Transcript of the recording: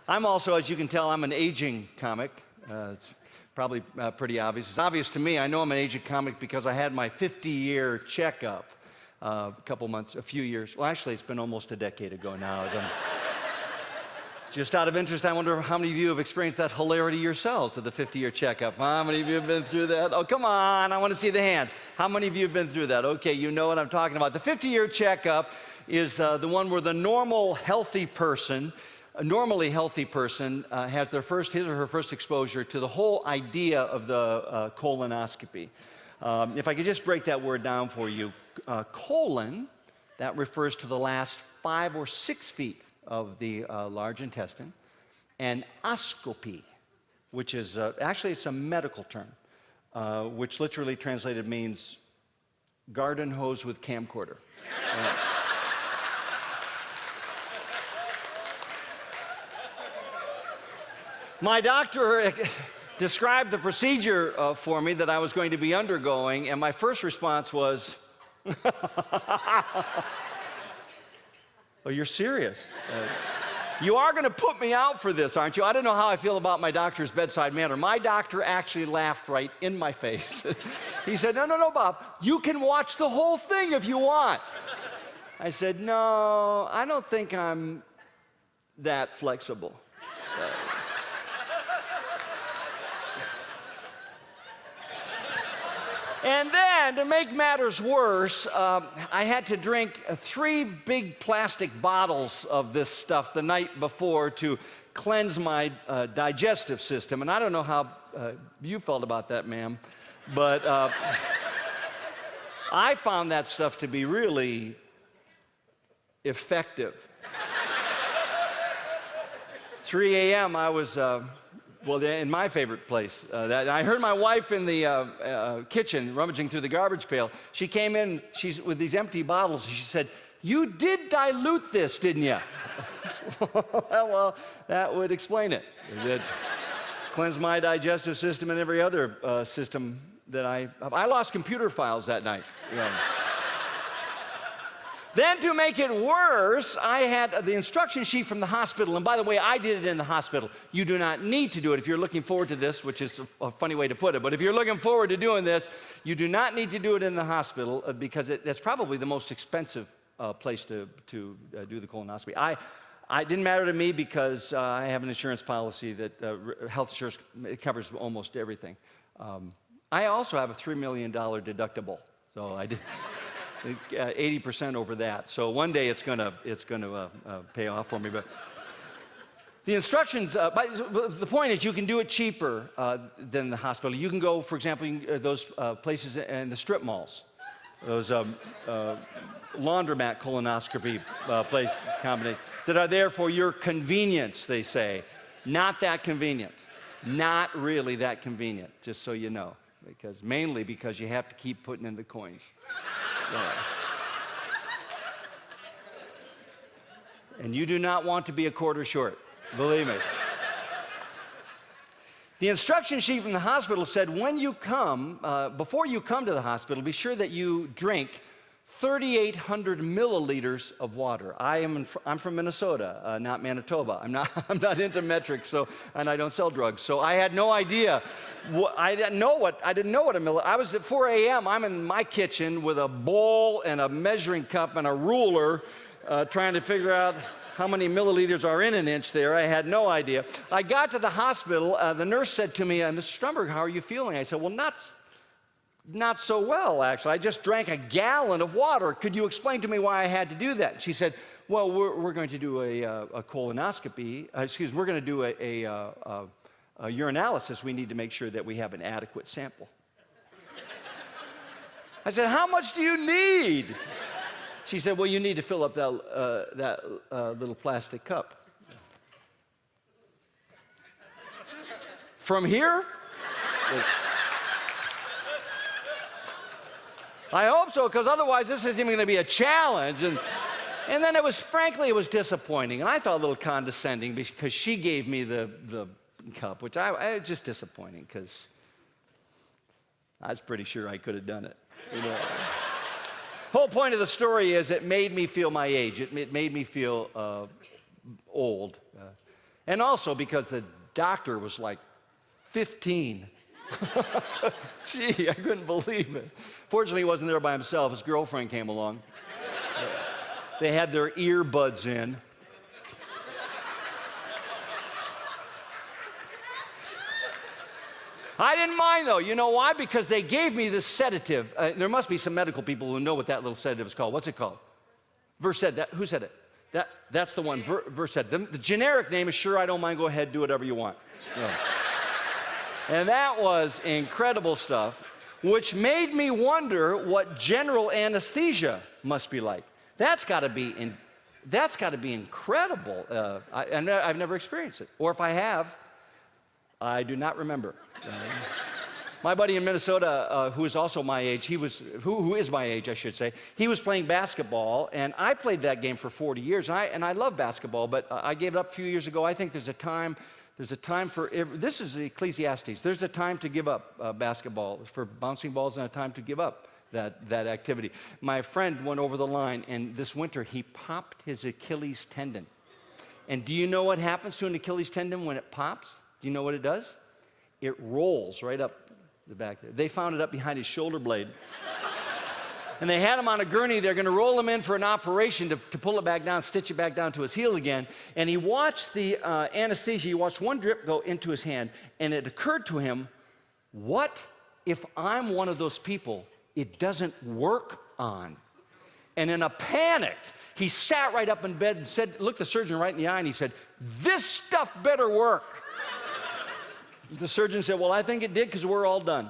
I'm also, as you can tell, I'm an aging comic. It's probably pretty obvious. It's obvious to me. I know I'm an aging comic because I had my 50-year checkup a few years. Well, actually, it's been almost a decade ago now. Just out of interest, I wonder how many of you have experienced that hilarity yourselves of the 50-year checkup. How many of you have been through that? Oh, come on, I want to see the hands. How many of you have been through that? Okay, you know what I'm talking about. The 50-year checkup is the one where the normally healthy person has his or her first exposure to the whole idea of the colonoscopy. If I could just break that word down for you, colon, that refers to the last 5 or 6 feet of the large intestine, and oscopy, which is, actually it's a medical term, which literally translated means garden hose with camcorder. My doctor described the procedure for me that I was going to be undergoing, and my first response was, oh, you're serious? You are going to put me out for this, aren't you? I don't know how I feel about my doctor's bedside manner. My doctor actually laughed right in my face. He said, no, Bob, you can watch the whole thing if you want. I said, no, I don't think I'm that flexible. And then, to make matters worse, I had to drink 3 big plastic bottles of this stuff the night before to cleanse my digestive system. And I don't know how you felt about that, ma'am, but I found that stuff to be really effective. 3 a.m., I was... in my favorite place. I heard my wife in the kitchen rummaging through the garbage pail. She came in with these empty bottles, and she said, "You did dilute this, didn't you?" Well, that would explain it. It cleansed my digestive system and every other system that I lost computer files that night. Then, to make it worse, I had the instruction sheet from the hospital, and by the way, I did it in the hospital. You do not need to do it if you're looking forward to this, which is a funny way to put it, but if you're looking forward to doing this, you do not need to do it in the hospital because that's probably the most expensive place to do the colonoscopy. It didn't matter to me because I have an insurance policy that health insurance covers almost everything. I also have a $3 million deductible, so I did... 80% over that. So one day it's gonna pay off for me. But the instructions, the point is you can do it cheaper than the hospital. You can go, for example, those places in the strip malls, those laundromat colonoscopy place combinations that are there for your convenience, they say. Not that convenient. Not really that convenient, just so you know. Mainly because you have to keep putting in the coins. Yeah. And you do not want to be a quarter short, believe me. The instruction sheet from the hospital said when you come, before you come to the hospital, be sure that you drink 3,800 milliliters of water. I'm from Minnesota, not Manitoba. I'm not into metrics, and I don't sell drugs. So I had no idea. I didn't know what a milliliter. I was at 4 a.m. I'm in my kitchen with a bowl and a measuring cup and a ruler, trying to figure out how many milliliters are in an inch there. I had no idea. I got to the hospital. The nurse said to me, "Mr. Stromberg, how are you feeling?" I said, "Well, not so well, actually. I just drank a gallon of water. Could you explain to me why I had to do that?" She said, "Well, we're going to do a colonoscopy. We're going to do a urinalysis. We need to make sure that we have an adequate sample." I said, "How much do you need?" She said, "Well, you need to fill up that little plastic cup." From here? I hope so, because otherwise this isn't even going to be a challenge. And then it was disappointing. And I thought a little condescending because she gave me the cup, which I was just disappointing because I was pretty sure I could have done it. Whole point of the story is it made me feel my age. It made me feel old. And also because the doctor was like 15. Gee, I couldn't believe it. Fortunately, he wasn't there by himself. His girlfriend came along. They had their earbuds in. I didn't mind, though. You know why? Because they gave me this sedative. There must be some medical people who know what that little sedative is called. What's it called? Versed. Who said it? That's the one. Versed. The generic name is sure, I don't mind. Go ahead, do whatever you want. Yeah. And that was incredible stuff, which made me wonder what general anesthesia must be like. That's got to be incredible. I've never experienced it. Or if I have, I do not remember. My buddy in Minnesota, who is also my age, who is my age, I should say, he was playing basketball, and I played that game for 40 years, and I love basketball, but I gave it up a few years ago. I think there's a time for, this is Ecclesiastes, there's a time to give up basketball for bouncing balls and a time to give up that activity. My friend went over the line, and this winter he popped his Achilles tendon. And do you know what happens to an Achilles tendon when it pops? Do you know what it does? It rolls right up the back there. They found it up behind his shoulder blade. And they had him on a gurney. They're going to roll him in for an operation to pull it back down, stitch it back down to his heel again. And he watched the anesthesia. He watched one drip go into his hand. And it occurred to him, what if I'm one of those people it doesn't work on? And in a panic, he sat right up in bed and looked the surgeon right in the eye, and he said, "This stuff better work." The surgeon said, "Well, I think it did because we're all done."